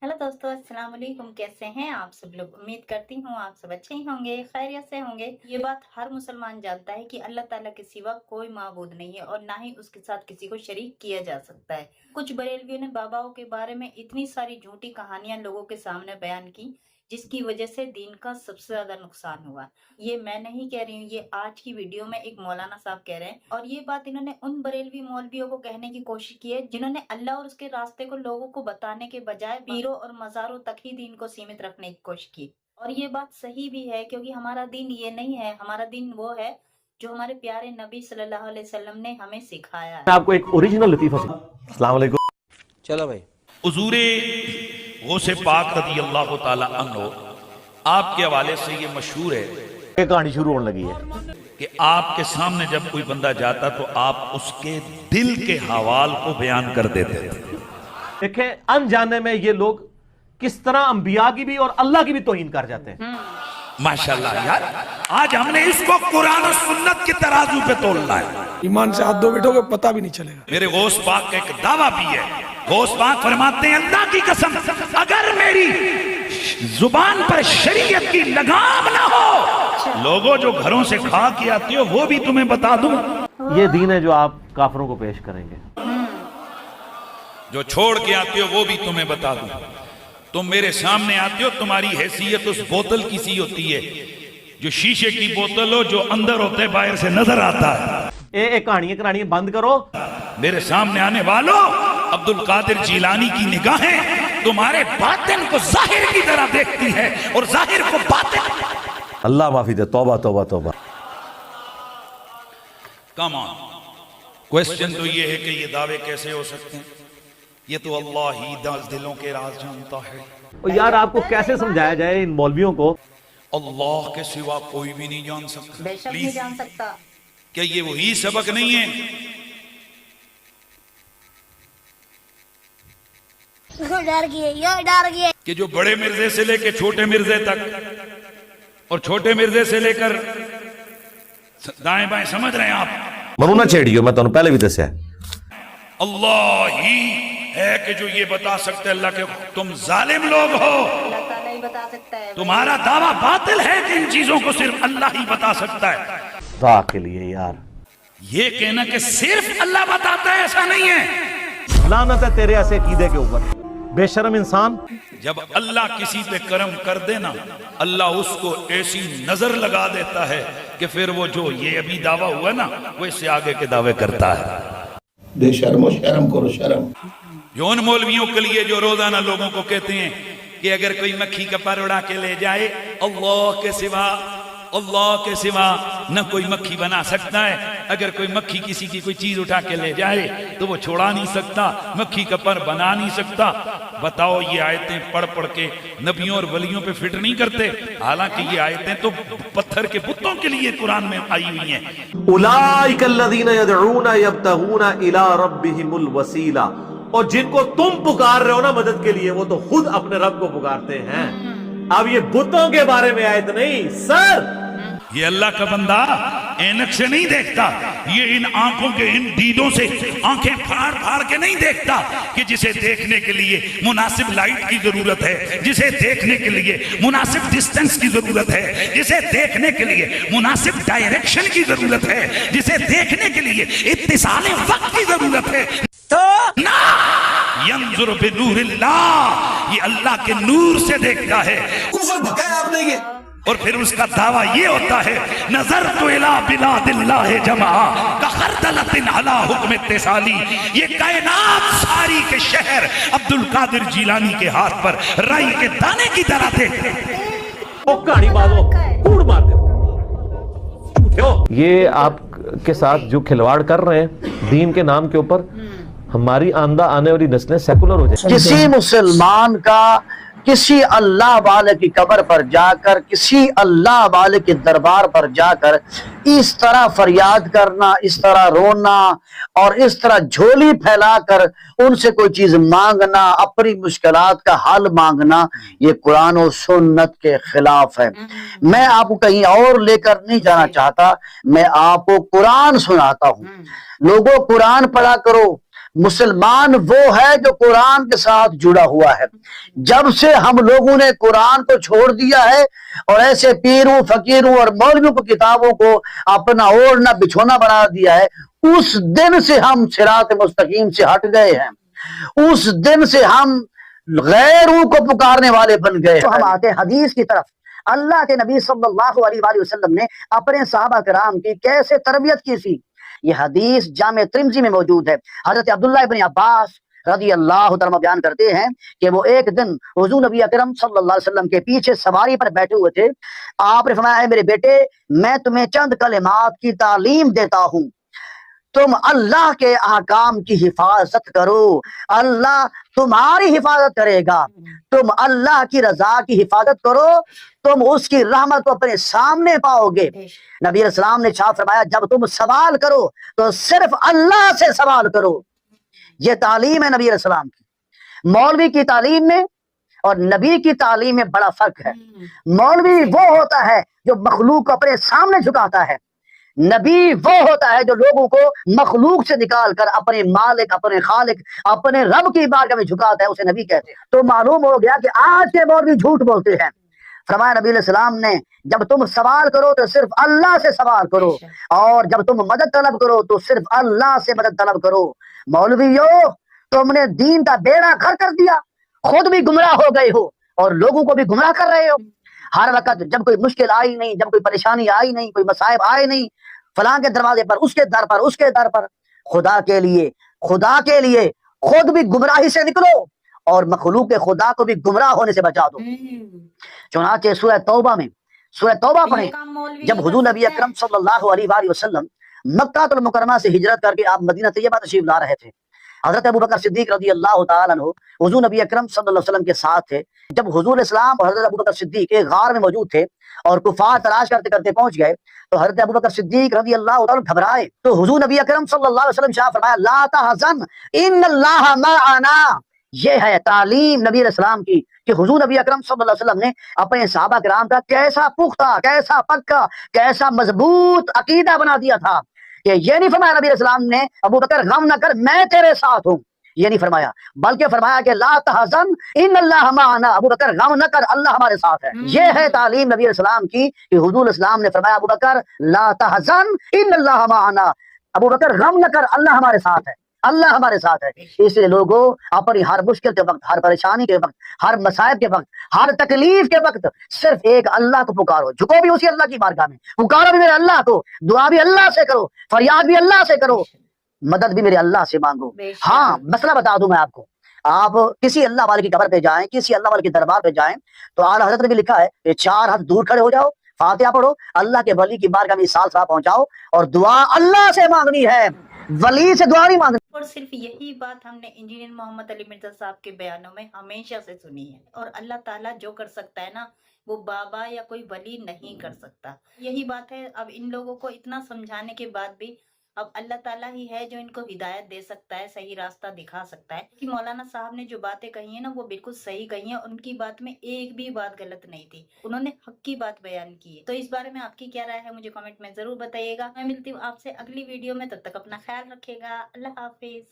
Hello दोस्तों, अस्सलाम वालेकुम। कैसे हैं आप सब लोग? उम्मीद करती हूँ आप सब अच्छे ही होंगे, खैरियत से होंगे। ये बात हर मुसलमान जानता है कि अल्लाह ताला के सिवा कोई माबूद नहीं है और ना ही उसके साथ किसी को शरीक किया जा सकता है। कुछ बरेलवियों ने बाबाओं के बारे में इतनी सारी झूठी कहानियां लोगों के सामने बयान की, जिसकी वजह से दीन का सबसे ज्यादा नुकसान हुआ। ये मैं नहीं कह रही हूँ, ये आज की वीडियो में एक मौलाना साहब कह रहे हैं और ये बात इन्होंने उन बरेलवी मौलवियों को कहने की कोशिश की है जिन्होंने अल्लाह और उसके रास्ते को लोगों को बताने के बजाय पीरों और मज़ारों तक ही दीन को सीमित रखने की कोशिश की। और ये बात सही भी है, क्योंकि हमारा दीन ये नहीं है। हमारा दीन वो है जो हमारे प्यारे नबी सल्लल्लाहु अलैहि वसल्लम ने हमें सिखाया है। मैं आपको एक ओरिजिनल लतीफ़ा अस्सलाम वालेकुम। चलो भाई। हुजूरे गौसे पाक रज़ी अल्लाह ताला अन्हु आपके हवाले से ये मशहूर है ये कहानी शुरू होने लगी है कि आपके सामने जब कोई बंदा जाता तो आप उसके दिल के हवाल को बयान कर देते थे। देखें अनजाने में ये लोग किस तरह अंबिया की भी और अल्लाह की भी तौहीन कर जाते हैं। माशाल्लाह यार, आज हमने इसको कुरान और सुन्नत के तराजू पे तोलना है। ईमान से हाथ धो बैठोगे पता भी नहीं चलेगा। मेरे गौस पाक का एक दावा भी है। गौस पाक फरमाते हैं, अल्लाह की कसम, अगर मेरी जुबान पर शरीयत की लगाम ना हो, लोगों जो घरों से खा के आती हो वो भी तुम्हें बता दूं। ये दीन है जो आप काफिरों को पेश करेंगे, जो छोड़ के आते हो वो भी तुम्हें बता दूं। तुम मेरे सामने आते हो, तुम्हारी हैसियत उस बोतल की सी होती है जो शीशे की बोतल हो, जो अंदर होते बाहर से नजर आता है। एक कहानियां बंद करो। मेरे सामने आने वालों, अब्दुल कादिर जीलानी की निगाहें तुम्हारे बातिन को जाहिर की तरह देखती है और जाहिर को बातिन। अल्लाह माफी दे। तौबा तौबा तौबा। कम ऑन, क्वेश्चन तो ये है कि ये दावे कैसे हो सकते हैं? ये तो अल्लाह ही दिलों के राज जानता है। और यार आपको कैसे समझाया जाए इन मौलवियों को? अल्लाह के सिवा कोई भी नहीं जान सकता। बेशक नहीं प्लीज, जान सकता। क्या ये वही सबक नहीं है? डर गए कि जो बड़े मिर्जे से लेकर छोटे मिर्जे तक और छोटे मिर्जे से लेकर दाएं बाएं, समझ रहे हैं आप? मनु ना छेड़ियो, मैं तुहानू पहले भी दस्या अल्लाह ही है कि जो ये बता सकते हैं अल्लाह के तुम जालिम लोग हो। अल्लाह ताला ही बता सकता है। तुम्हारा दावा बातिल है कि इन चीजों को सिर्फ अल्लाह ही बता सकता है। खुदा के लिए यार, ये कहना कि सिर्फ अल्लाह बताता है, ऐसा नहीं है। लानत है तेरे ऐसे अकीदे के ऊपर, बेशरम इंसान। जब अल्लाह किसी पे करम कर देना, अल्लाह उसको ऐसी नजर लगा देता है कि फिर वो जो ये अभी दावा हुआ ना, वो इससे आगे के दावे करता है। बेशर्मो शर्म करो, शर्म। जो उन मौलवियों के लिए जो रोजाना लोगों को कहते हैं कि अगर कोई मक्खी का पर उड़ा के ले जाए, अल्लाह के सिवा न कोई मक्खी बना सकता है। अगर कोई मक्खी किसी की कोई चीज उठा के ले जाए तो वो छोड़ा नहीं सकता, मक्खी का पर बना नहीं सकता। बताओ, ये आयतें पढ़ पढ़ के नबियों और वलियों पे फिट नहीं करते? हालांकि ये आयतें तो पत्थर के बुतों के लिए कुरान में आई हुई हैं। उलाइकल्लज़ीना यदऊना यब्तगूना इला रब्बिहिमुल वसीला। और जिनको तुम पुकार रहे हो ना मदद के लिए, वो तो खुद अपने रब को पुकारते हैं। अब ये बुतों के बारे में आयत नहीं सर। ये अल्लाह का बंदा ऐनक से नहीं देखता, ये इन आंखों के इन दीदों से आंखें फाड़ फाड़ के नहीं देखता कि जिसे देखने के लिए मुनासिब लाइट की जरूरत है, जिसे देखने के लिए मुनासिब डिस्टेंस की जरूरत है, जिसे देखने के लिए मुनासिब डायरेक्शन की जरूरत है, जिसे देखने के लिए इत्तिसाल वक्त की जरूरत है। तो ना यंजुर बिनूरिल्लाह, ये अल्लाह के नूर से देखता है। कुफर भकाया आपने ये। और फिर उसका दावा ये होता है, नजर तो इला बिलादिल्लाह जमा का खरदलतिन अला हुक्म इत्तिसाली। ये कायनात सारी के शहर अब्दुल कादिर जीलानी के हाथ पर राई के दाने की तरह थे। ओ कहानी बाजो, कूड़ मार दो। ये आपके साथ जो खिलवाड़ कर रहे हैं दीन के नाम के ऊपर, हमारी आने वाली नस्लें सेकुलर हो जाए। किसी मुसलमान का किसी अल्लाह वाले की कब्र पर जाकर, किसी अल्लाह वाले के दरबार पर जाकर इस तरह फरियाद करना, इस तरह रोना और इस तरह झोली फैलाकर उनसे कोई चीज मांगना, अपनी मुश्किलात का हल मांगना, ये कुरान और सुन्नत के खिलाफ है। मैं आपको कहीं और लेकर नहीं जाना चाहता, मैं आपको कुरान सुनाता हूँ। लोगों, कुरान पढ़ा करो, مسلمان وہ ہے جو قرآن کے ساتھ جڑا ہوا ہے. جب سے ہم لوگوں نے قرآن کو چھوڑ دیا ہے اور ایسے پیروں فقیروں اور مولویوں کو کتابوں کو اپنا اوڑھنا بچھونا بنا دیا ہے، اس دن سے ہم صراط مستقیم سے ہٹ گئے ہیں. اس دن سے ہم غیروں کو پکارنے والے بن گئے. تو ہم آتے ہیں حدیث کی طرف. اللہ کے نبی صلی اللہ علیہ وآلہ وسلم نے اپنے صحابہ کرام کی کیسے تربیت کی تھی، یہ حدیث جامع ترمذی میں موجود ہے. حضرت عبداللہ ابن عباس رضی اللہ تعالیٰ بیان کرتے ہیں کہ وہ ایک دن حضور نبی اکرم صلی اللہ علیہ وسلم کے پیچھے سواری پر بیٹھے ہوئے تھے. آپ نے فرمایا، اے میرے بیٹے، میں تمہیں چند کلمات کی تعلیم دیتا ہوں، تم اللہ کے احکام کی حفاظت کرو، اللہ تمہاری حفاظت کرے گا. تم اللہ کی رضا کی حفاظت کرو، تم اس کی رحمت کو اپنے سامنے پاؤ گے. نبی علیہ السلام نے چھا فرمایا، جب تم سوال کرو تو صرف اللہ سے سوال کرو. یہ تعلیم ہے نبی علیہ السلام کی. مولوی کی تعلیم میں اور نبی کی تعلیم میں بڑا فرق ہے. مولوی وہ ہوتا ہے جو مخلوق کو اپنے سامنے جھکاتا ہے، نبی وہ ہوتا ہے جو لوگوں کو مخلوق سے نکال کر اپنے مالک، اپنے خالق، اپنے رب کی بارگاہ میں جھکاتا ہے، اسے نبی کہتے ہیں. تو معلوم ہو گیا کہ آج کے مولوی جھوٹ بولتے ہیں. فرمایا نبی علیہ السلام نے، جب تم سوال کرو تو صرف اللہ سے سوال کرو، اور جب تم مدد طلب کرو تو صرف اللہ سے مدد طلب کرو. مولویو، تم نے دین کا بیڑا گھر کر دیا، خود بھی گمراہ ہو گئے ہو اور لوگوں کو بھی گمراہ کر رہے ہو. ہر وقت جب کوئی مشکل آئی نہیں، جب کوئی پریشانی آئی نہیں، کوئی مصائب آئے نہیں، فلاں کے دروازے پر، اس کے در پر، اس کے در پر، خدا کے لیے خود بھی گمراہی سے نکلو اور مخلوق خدا کو بھی گمراہ ہونے سے بچا دو. چنانچہ سورہ توبہ پڑھیں. جب حضور نبی اکرم صلی اللہ علیہ وآلہ وسلم مکہ المکرمہ سے ہجرت کر کے آپ مدینہ طیبہ تشریف لا رہے تھے، حضرت ابوبکر صدیق رضی اللہ تعالیٰ عنہ حضور نبی اکرم صلی اللہ علیہ وسلم کے ساتھ تھے. جب حضور اسلام اور حضرت ابوبکر صدیق ایک غار میں موجود تھے اور کفار تلاش کرتے کرتے پہنچ گئے، تو حضرت ابوبکر صدیق رضی اللہ تعالیٰ گھبرائے. تو حضور نبی اکرم صلی اللہ علیہ وسلم شاہ فرمایا، لا تحزن ان اللہ معنا. یہ ہے تعلیم نبی علیہ السلام کی کہ حضور نبی اکرم صلی اللہ علیہ وسلم نے اپنے صحابہ کرام کا کیسا پختہ، کیسا پکا، کیسا مضبوط عقیدہ بنا دیا تھا کہ یہ نہیں فرمایا نبی علیہ السلام نے، ابوبکر غم نہ کر، میں تیرے ساتھ ہوں، یہ نہیں فرمایا، بلکہ فرمایا کہ لا تحزن ان اللہ معنا، ابوبکر غم نہ کر، اللہ ہمارے ساتھ ہے. یہ ہے تعلیم نبی علیہ السلام کی کہ حضور اسلام نے فرمایا، ابوبکر لا تحزن ان اللہ معنا، ابوبکر غم نہ کر، اللہ ہمارے ساتھ ہے، اللہ ہمارے ساتھ ہے. اس لیے لوگوں اپنی ہر مشکل کے وقت، ہر پریشانی کے وقت، ہر مصائب کے وقت، ہر تکلیف کے وقت صرف ایک اللہ کو پکارو، جھکو بھی اسی اللہ کی بارگاہ میں، پکارو بھی میرے اللہ کو، دعا بھی اللہ سے کرو، فریاد بھی اللہ سے کرو، مدد بھی میرے اللہ سے مانگو. ہاں مسئلہ بتا دوں میں آپ کو، آپ کسی اللہ والے کی قبر پہ جائیں، کسی اللہ والے کے دربار پہ جائیں تو اعلیٰ حضرت نے بھی لکھا ہے کہ 4 ہاتھ دور کھڑے ہو جاؤ، فاتحہ پڑھو، اللہ کے ولی کی بارگاہ میں سال پہنچاؤ اور دعا اللہ سے مانگنی ہے، ولی سے دعا نہیں مانگنی. اور صرف یہی بات ہم نے انجینئر محمد علی مرزا صاحب کے بیانوں میں ہمیشہ سے سنی ہے. اور اللہ تعالیٰ جو کر سکتا ہے نا، وہ بابا یا کوئی ولی نہیں کر سکتا. یہی بات ہے. اب ان لوگوں کو اتنا سمجھانے کے بعد بھی اب اللہ تعالیٰ ہی ہے جو ان کو ہدایت دے سکتا ہے، صحیح راستہ دکھا سکتا ہے. کہ مولانا صاحب نے جو باتیں کہی ہیں نا، وہ بالکل صحیح کہی ہیں. ان کی بات میں ایک بھی بات غلط نہیں تھی، انہوں نے حق کی بات بیان کی ہے. تو اس بارے میں آپ کی کیا رائے ہے مجھے کمنٹ میں ضرور بتائیے گا. میں ملتی ہوں آپ سے اگلی ویڈیو میں، تب تک اپنا خیال رکھیے گا. اللہ حافظ.